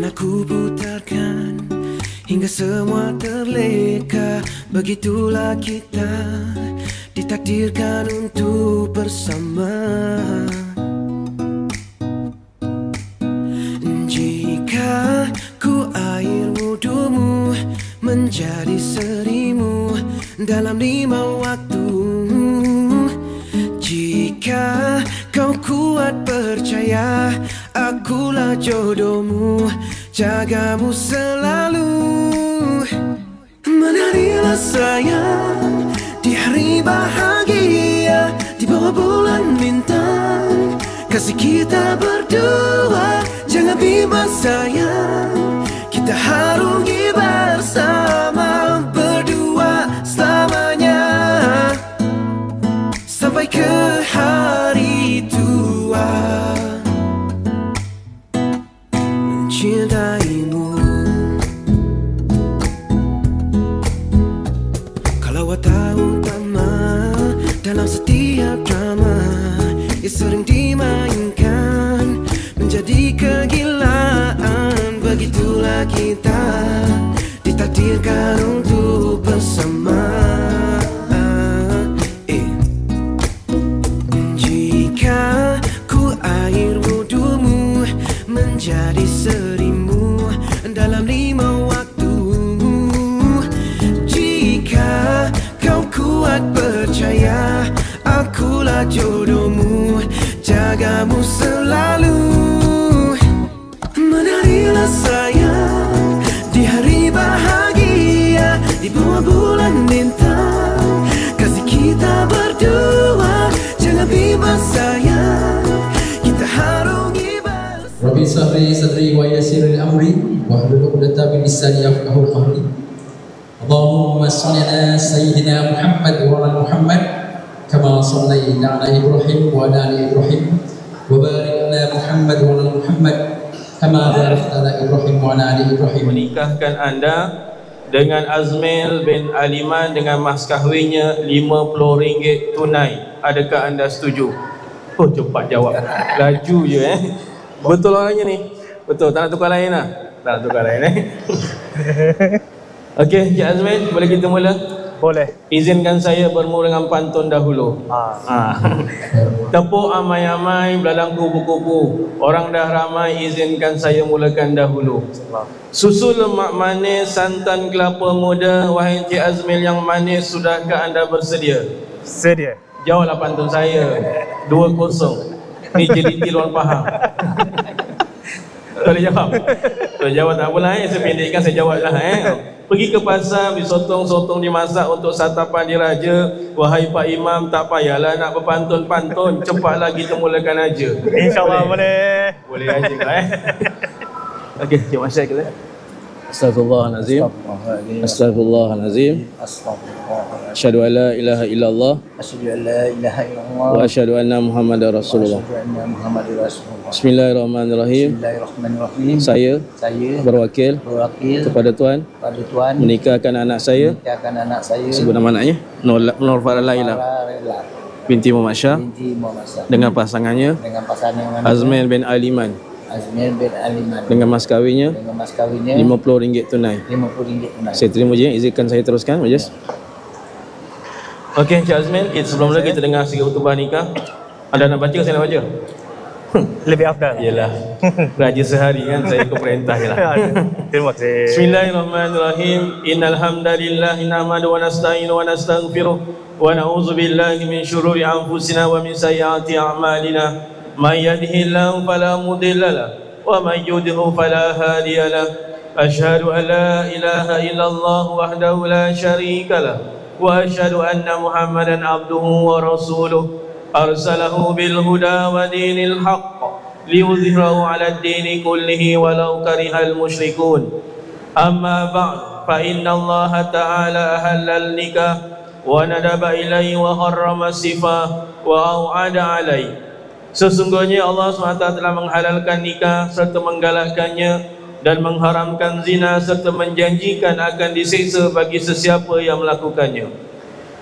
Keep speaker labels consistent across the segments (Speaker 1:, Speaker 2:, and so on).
Speaker 1: Akan aku putarkan hingga semua terleka. Begitulah kita ditakdirkan untuk bersama. Jika ku air wudumu menjadi serimu dalam 5 waktu, jika kau kuat percaya akulah jodohmu, jagamu selalu. Menarilah sayang di hari bahagia, di bawah bulan bintang, kasih kita berdua. Jangan bimbang sayang, kita harungi bersama, berdua selamanya, sampai ke hari tua. Mencintaimu, kalau watak utama dalam setiap drama yang sering dimainkan menjadi kegilaan. Begitulah kita ditakdirkan untuk bersama. Jika ku air wudumu menjadi serimu dalam 5 waktu, jika kau kuat percaya akulah jodohmu, jagamu selalu. Menarilah sayang di hari bahagia, di bawah bulan bintang, kasih kita berdua. Jangan bimbang sayang, kita harungi bersama.
Speaker 2: Rabbi sahri sadri wa yassir amri wahlul 'uqdatam min lisani yafqahu qawli. Allahumma shalli ala sayyidina Muhammad wa ala Muhammad kama shallaita ala Ibrahim wa ala ali Ibrahim wa barik ala Muhammad wa ala Muhammad kama barakta ala Ibrahim wa ala ali Ibrahim.
Speaker 3: Menikahkan anda dengan Azmil bin Aliman dengan mas kahwinnya RM50 tunai. Adakah anda setuju? Oh, cepat jawab. Laju je Betul orangnya ni. Betul, tak nak tukar lain lah. Tak nak tukar lain Okey, Cik Azmil, boleh kita mula?
Speaker 4: Boleh.
Speaker 3: Izinkan saya bermula dengan pantun dahulu. Tepuk amai-amai, belalang kupu-kupu, orang dah ramai, izinkan saya mulakan dahulu. Susu lemak manis, santan kelapa muda, wahai Cik Azmil yang manis, sudahkah anda bersedia?
Speaker 4: Sedia.
Speaker 3: Jawablah pantun saya. 2-0. Ni jeliti luar faham. Boleh jawab? Boleh jawab tak apalah saya pendekkan, saya jawab lah Pergi ke pasar, beli sotong-sotong dimasak untuk santapan diraja. Wahai Pak Imam, tak payahlah nak berpantun-pantun, cepatlah kita mulakan aja.
Speaker 4: InsyaAllah boleh.
Speaker 3: Boleh aja Okey, Cik Masyarakat kita. Astaghfirullahalazim. Astaghfirullahalazim. Asyhadu an la ilaha illallah.
Speaker 5: Asyhadu an la ilaha illallah.
Speaker 3: Wa asyhadu anna Muhammadar Rasulullah. Bismillahirrahmanirrahim.
Speaker 5: Bismillahirrahmanirrahim.
Speaker 3: Saya berwakil kepada Tuan menikahkan anak saya. Sebut nama anaknya Nur Faralaila binti Muhammad Shah dengan pasangannya Azmil bin Aliman dengan mas kahwinnya RM50 tunai. Saya terima je, izinkan saya teruskan majlis. Okey, Cik Azmil, sebelum mula kita dengar sikit khutbah nikah. Anda nak baca ke saya nak baca?
Speaker 4: Lebih afdal.
Speaker 3: Yalah. Raja sehari kan, saya ikut perintah je lah.
Speaker 4: Terima kasih.
Speaker 3: Bismillahirrahmanirrahim. Innal hamdalillah nahmaduhu wa nasta'inu wa nastaghfiruh wa na'udzu billahi min syururi anfusina wa min sayyiati a'malina. Man yahdihillahu fala mudilla lahu wa man yudlil fala hadiya lahu. Asyhadu an la ilaha illallah wahdahu la syarika lahu wa asyhadu anna Muhammadan abduhu wa rasuluh. Arsalahu bil huda wa dinil haqq liyudhhirahu 'ala ad-dini kullihi walau karihal musyrikun. Amma ba'd, fa inna Allah ta'ala ahallal nikah wa nadaba ilaihi wa harrama sifah wa au'ada alaihi. Sesungguhnya Allah SWT telah menghalalkan nikah serta menggalakkannya dan mengharamkan zina serta menjanjikan akan disiksa bagi sesiapa yang melakukannya.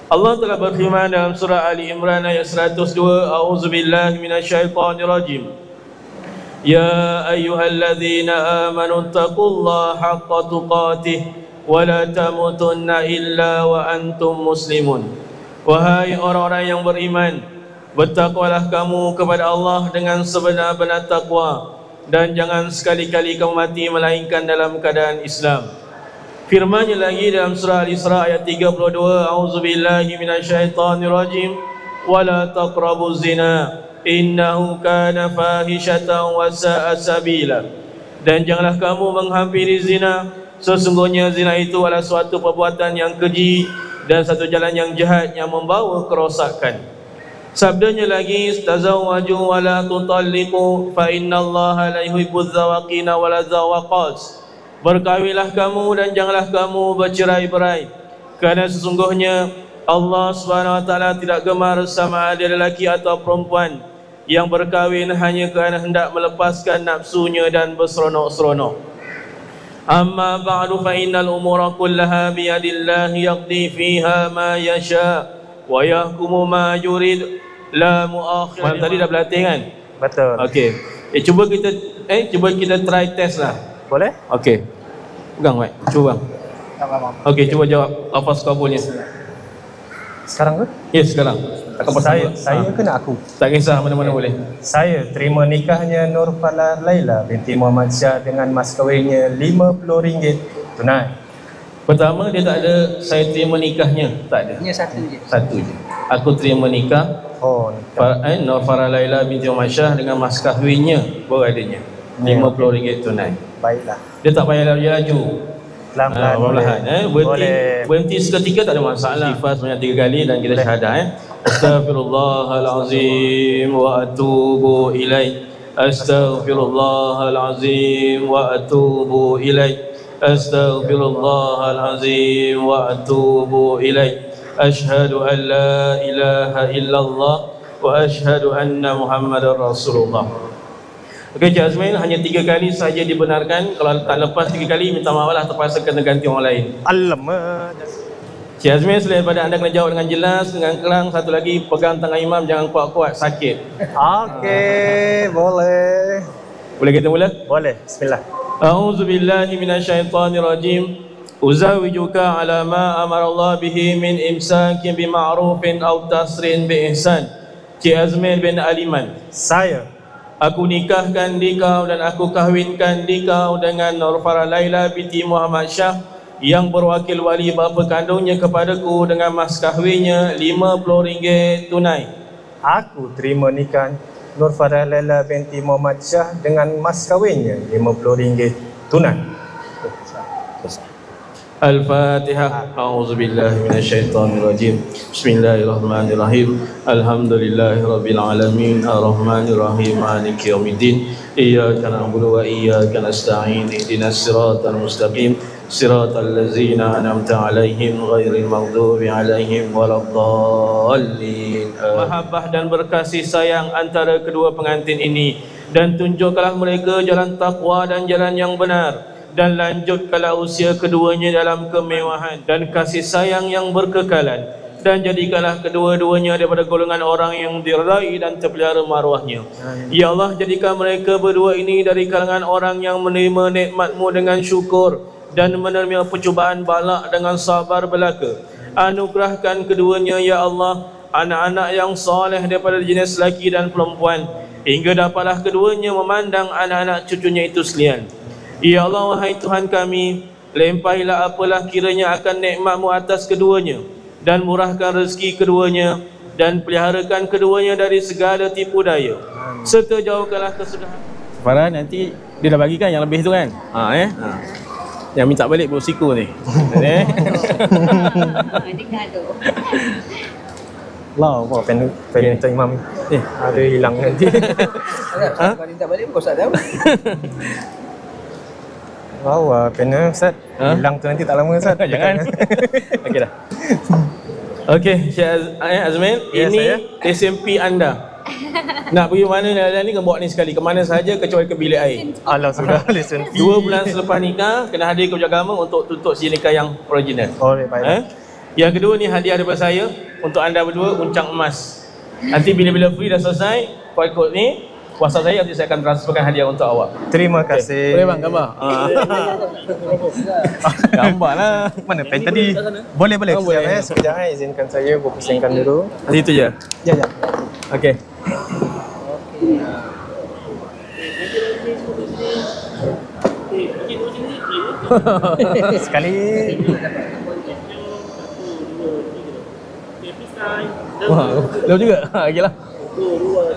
Speaker 3: Allah telah berfirman dalam surah Ali Imran ayat 102, A'udzubillahi minasyaitonirrajim. يا أيها الذين آمنوا اتقوا الله حق تقاته ولا تموتن إلا وأنتم مسلمون. Wahai orang-orang yang beriman, bertakwalah kamu kepada Allah dengan sebenar-benar takwa, dan jangan sekali-kali kamu mati melainkan dalam keadaan Islam. Firman-Nya lagi dalam surah Al-Isra ayat 32, A'udzubillahi minasyaitonirrajim, wala taqrabuz zina innahu kana fahishatan wa sa'a sabila. Dan janganlah kamu menghampiri zina, sesungguhnya zina itu adalah suatu perbuatan yang keji dan satu jalan yang jahat yang membawa kerosakan. Sabdanya lagi, tazawwaju wa la tutalliqu fa innallaha la yuhibbuz zawaqina wa la zawaqat. Berkahwinlah kamu dan janganlah kamu bercerai-berai, kerana sesungguhnya Allah Subhanahu wa taala tidak gemar sama ada lelaki atau perempuan yang berkahwin hanya kerana hendak melepaskan nafsunya dan berseronok-seronok. Amma ba'du fa innal umura kullaha biyadillahi yaqdi fiha ma yasha wa yahkumu ma yurid la muakhir. Malam tadi dah berlatih kan?
Speaker 4: Betul.
Speaker 3: Okey. Cuba kita try test lah.
Speaker 4: Boleh?
Speaker 3: Okey. Pegang mic. Cuba. Okey, cuba jawab lafaz kabulnya.
Speaker 4: Sekarang ke?
Speaker 3: Ya, sekarang.
Speaker 4: Saya ke nak aku?
Speaker 3: Tak kisah, mana-mana boleh.
Speaker 4: Saya terima nikahnya Nurfala Laila binti Muhammad Syah dengan mas kahwinnya RM50 tunai.
Speaker 3: Pertama, dia tak ada saya terima nikahnya. Tak ada.
Speaker 5: Hanya satu je.
Speaker 3: Satu je. Aku terima nikah
Speaker 4: Oh,
Speaker 3: Nurfala Laila binti Muhammad Syah dengan mas kahwinnya, baru adanya RM50 tunai.
Speaker 4: baiklah.
Speaker 3: Dia tak payah laju.
Speaker 4: Pelan-pelan.
Speaker 3: Berhenti seketika tak ada masalah. Istighfar sebanyak 3 kali dan kita syahadah. Astaghfirullahalazim wa atubu ilaih. Astaghfirullahalazim wa atubu ilaih. Astaghfirullahalazim wa atubu ilaih. Asyhadu an la ilaha illallah wa asyhadu anna Muhammadar Rasulullah. Okey, Cik Azmin, hanya 3 kali saja dibenarkan. Kalau tak lepas 3 kali, minta maaf lah, terpaksa kena ganti orang lain.
Speaker 4: Alamak.
Speaker 3: Cik Azmin, selain daripada anda kena jawab dengan jelas, dengan kelang, satu lagi, pegang tangan imam, jangan kuat-kuat, sakit.
Speaker 4: Okey, boleh.
Speaker 3: Boleh kita mula?
Speaker 4: Boleh, bismillah.
Speaker 3: A'udzubillahi minasyaitonirrajim. Uzawijuka ala ma amarallah bihi min imsakin bima'rufin aw tasrin bi ihsan. Cik Azmin bin Aliman.
Speaker 4: Saya
Speaker 3: Aku nikahkan dikau dan aku kahwinkan dikau dengan Nurfala Laila binti Muhammad Syah yang berwakil wali bapa kandungnya kepadaku dengan mas kahwinnya RM50 tunai.
Speaker 4: Aku terima nikah Nurfala Laila binti Muhammad Syah dengan mas kahwinnya RM50 tunai.
Speaker 3: Al-Fatihah. A'udzubillahi minasyaitonirrajim. Bismillahirrahmanirrahim. Alhamdulillahirabbil alamin. Arrahmanirrahim. Maliki yaumiddin. Iyyaka na'budu wa iyyaka nasta'in. Ihdinas siratal mustaqim. Siratal ladzina an'amta 'alaihim ghairil maghdubi 'alaihim waladdallin. Mahabbah dan berkasih sayang antara kedua pengantin ini, dan tunjukkanlah mereka jalan takwa dan jalan yang benar, dan lanjutkanlah usia keduanya dalam kemewahan dan kasih sayang yang berkekalan, dan jadikanlah kedua-duanya daripada golongan orang yang diridai dan terpelihara maruahnya. Ya Allah, jadikan mereka berdua ini dari kalangan orang yang menerima nikmat-Mu dengan syukur dan menerima percubaan balak dengan sabar belaka. Anugerahkan keduanya, Ya Allah, anak-anak yang soleh daripada jenis lelaki dan perempuan, hingga dapatlah keduanya memandang anak-anak cucunya itu sekalian. Ya Allah, wahai Tuhan kami, limpahilah apalah kiranya akan nikmat-Mu atas keduanya, dan murahkan rezeki keduanya, dan peliharakan keduanya dari segala tipu daya, serta jauhkanlah kesudahan. Farah, nanti dia dah bagikan yang lebih tu kan? Yang minta balik bersiku ni.
Speaker 6: Dia gaduh.
Speaker 4: Allah, apa pen imam ada hilang nanti.
Speaker 5: Kalau minta balik pun Ustaz tahu.
Speaker 4: Wow, pena Ustaz. Hilang tu nanti tak lama Ustaz.
Speaker 3: Jangan. Okey dah. Okey, Syekh Azmin,
Speaker 4: Ya,
Speaker 3: ini
Speaker 4: saya.
Speaker 3: SMP anda. Nak pergi mana ni kena bawa ni sekali, ke mana sahaja kecuali ke bilik air.
Speaker 4: Allah sudah listen.
Speaker 3: 2 bulan selepas nikah kena hadir ke agama untuk tutup si nikah yang original.
Speaker 4: Oh, baik.
Speaker 3: Yang kedua ni hadiah daripada saya untuk anda berdua, uncang emas. Nanti bila-bila free dah selesai, kau ikut ni, WhatsApp saya, nanti saya akan transferkan hadiah untuk awak.
Speaker 4: Terima kasih.
Speaker 5: Boleh bang, gambar?
Speaker 3: Gambar lah.
Speaker 4: Mana pen tadi? Boleh. Sekejap izinkan saya pusingkan dulu.
Speaker 3: Itu je.
Speaker 4: Ya.
Speaker 3: Okey.
Speaker 4: Sekali.
Speaker 5: Wah, jauh juga. Okeylah.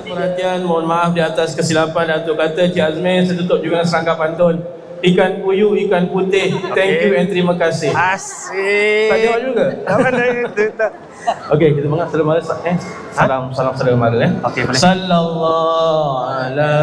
Speaker 3: Perhatian, mohon maaf di atas kesilapan Datuk kata Cik Azmin. Saya tutup juga dengan serangkap pantun. Ikan puyuh, ikan putih. Thank you and terima kasih.
Speaker 4: Asyik.
Speaker 3: Tak jawab juga.
Speaker 4: Tak.
Speaker 3: Okey, kita mengat salam mara salam salam mara
Speaker 4: Okey, boleh.
Speaker 3: Sallallahu ala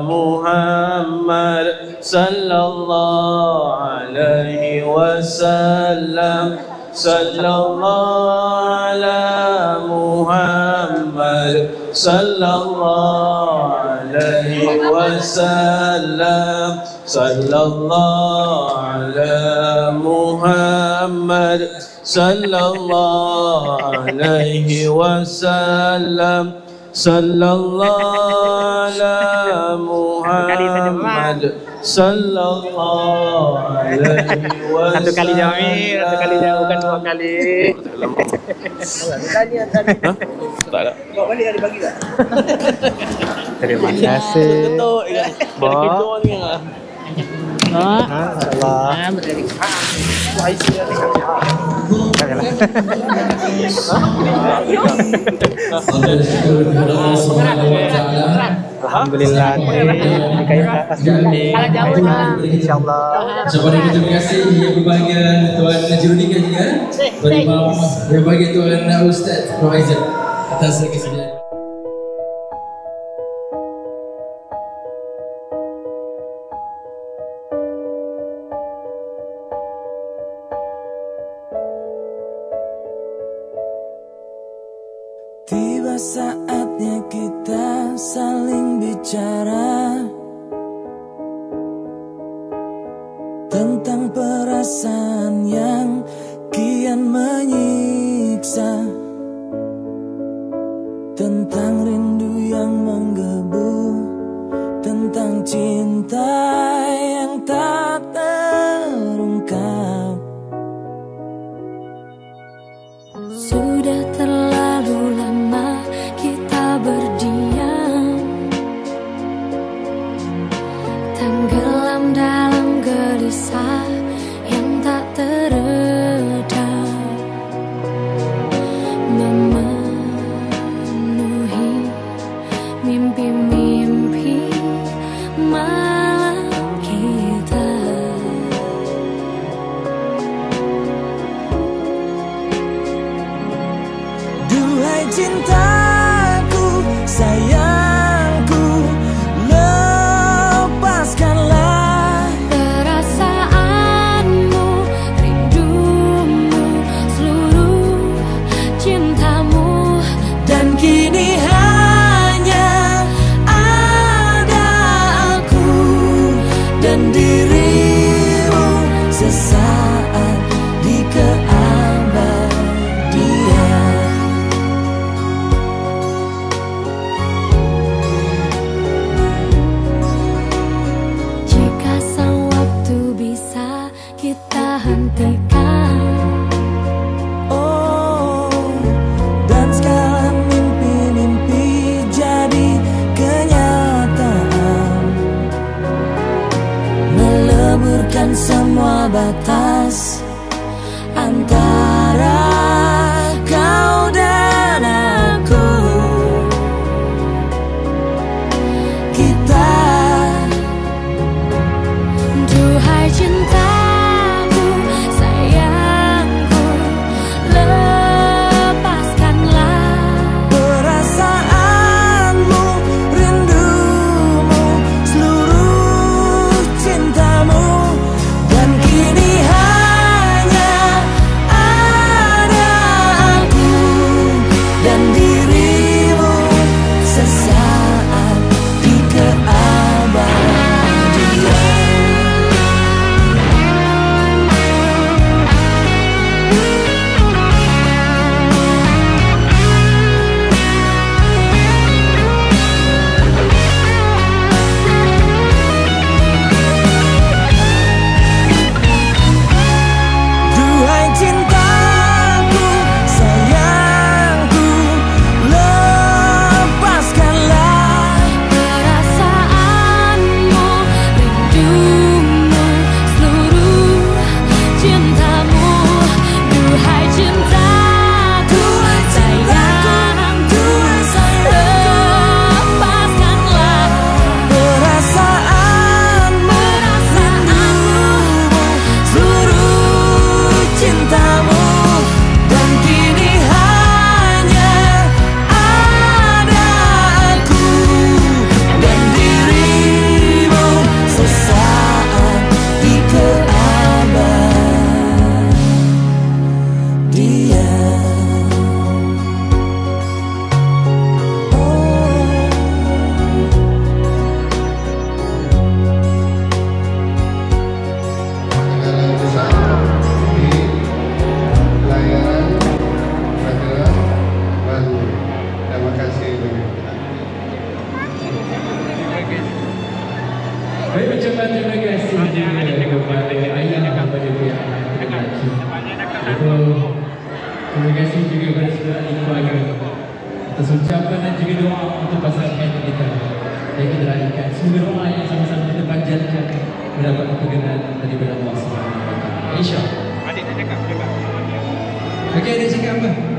Speaker 3: Muhammad sallallahu alaihi wasallam. Sallallahu ala Muhammad sallallahu alaihi wasallam. Sallallahu ala Muhammad sallallahu alaihi wasallam. Sallallahu ala Muhammad sallallahu alaihi wasallam.
Speaker 4: Satu kali jawab, bukan dua kali.
Speaker 3: Tak ada.
Speaker 5: Bawa balik ada bagi tak?
Speaker 4: Terima kasih.
Speaker 5: Ketuk je. Kena ketuk ni lah.
Speaker 4: Allah. Alhamdulillah. InsyaAllah.
Speaker 2: Terima kasih yang berbahagia Tuan Najrudin juga. Yang berbahagia Tuan Ustaz Profaizal atas kesediaan.
Speaker 1: Tiba saatnya kita saling bicara tentang perasaan yang kian menyiksa, tentang rindu yang menggebu, tentang cinta yang tak terungkap.
Speaker 6: Sudah terlalu lama kita berdiam, tenggelam dalam gelisah yang tak teredam, memenuhi mimpi-mimpi malam kita.
Speaker 1: Duhai cintaku, sayangku, lepaskanlah
Speaker 6: perasaanmu, rindumu, seluruh cintamu.
Speaker 1: dan kini hanya ada aku dan dirimu sesaat di keabadian.
Speaker 6: Jika sang waktu bisa kita hentikan,
Speaker 1: Oh, dan sekarang mimpi-mimpi jadi kenyataan, meleburkan semua batas antara kau dan aku. Kita,
Speaker 6: duhai cintaku, sayangku, lepaskanlah
Speaker 1: perasaanmu, rindumu, seluruh cintamu, dan kini hanya
Speaker 2: saudara ahli keluarga. Atas ucapan dan juga doa untuk pasangan kita yang kita raihkan. Semoga doa yang sama-sama kita panjatkan mendapat kegenan daripada Allah SWT. InsyaAllah.
Speaker 4: Adik nak cakap juga.
Speaker 2: Okey, adik cakap apa?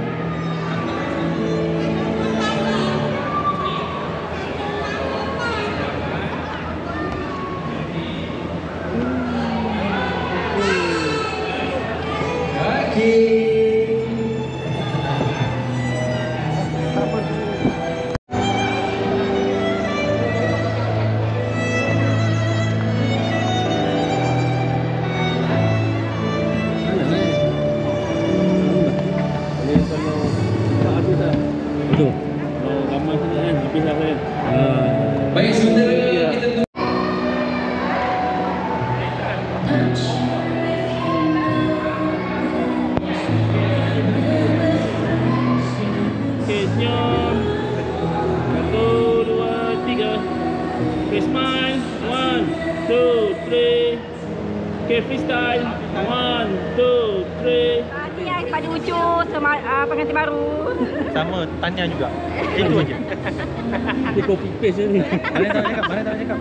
Speaker 2: Baik saudara, kita tunggu.
Speaker 5: Okay, senyum. 1, 2, 3. Okay, smile. 1, 2, 3. Okay, freestyle. 1, 2, 3.
Speaker 7: Tadi yang pada Ucu pengantin baru.
Speaker 4: Sama, tanya juga. Itu aja.
Speaker 5: Dia copy paste je ni.
Speaker 4: Mana tak cakap?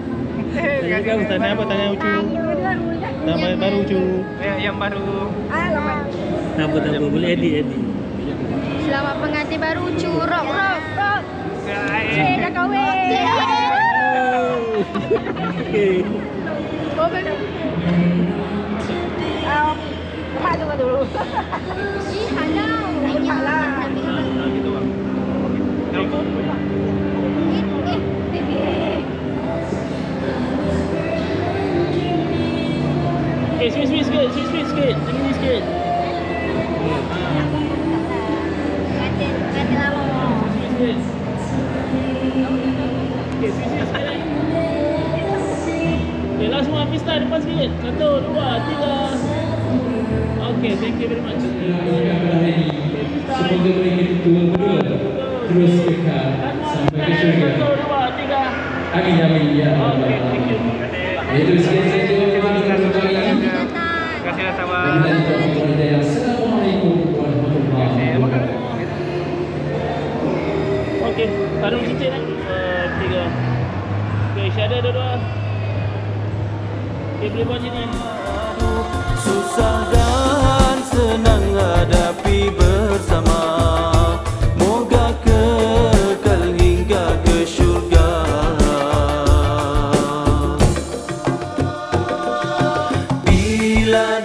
Speaker 4: Tanya apa? Tanya Ucu. Nama baru Ucu. Yang baru.
Speaker 5: Tak apa, boleh edit.
Speaker 6: Selamat pengantin baru Ucu. Rock.
Speaker 7: Dah kahwin.
Speaker 5: Okay.
Speaker 7: Oh, baby. Mak tunggu dulu.
Speaker 6: Ih, halau.
Speaker 7: Halau.
Speaker 5: Okay, sweet sikit. Jangan ni sikit.
Speaker 6: Pengantin lama.
Speaker 5: Sweet sikit. Okay, sweet sikit lagi. Okay, last one freestyle depan sikit. 1, 2, 3. Okay, thank you very much.
Speaker 2: Semoga mereka tua berdua terus kekal sampai ke syurga.
Speaker 5: 1, 2, 3.
Speaker 2: Amin ya Allah.
Speaker 5: Okay, thank you.
Speaker 2: Itu sekian saja kami berdoa ini.
Speaker 4: Terima kasih datang.
Speaker 2: Assalamualaikum warahmatullahi wabarakatuh.
Speaker 5: Okay, taruh cincin lagi. 3. Okay, syahadah dua-dua. Okay, boleh buat sini.
Speaker 1: Susah dan senang hadapi bersama. Moga kekal hingga ke syurga. Bila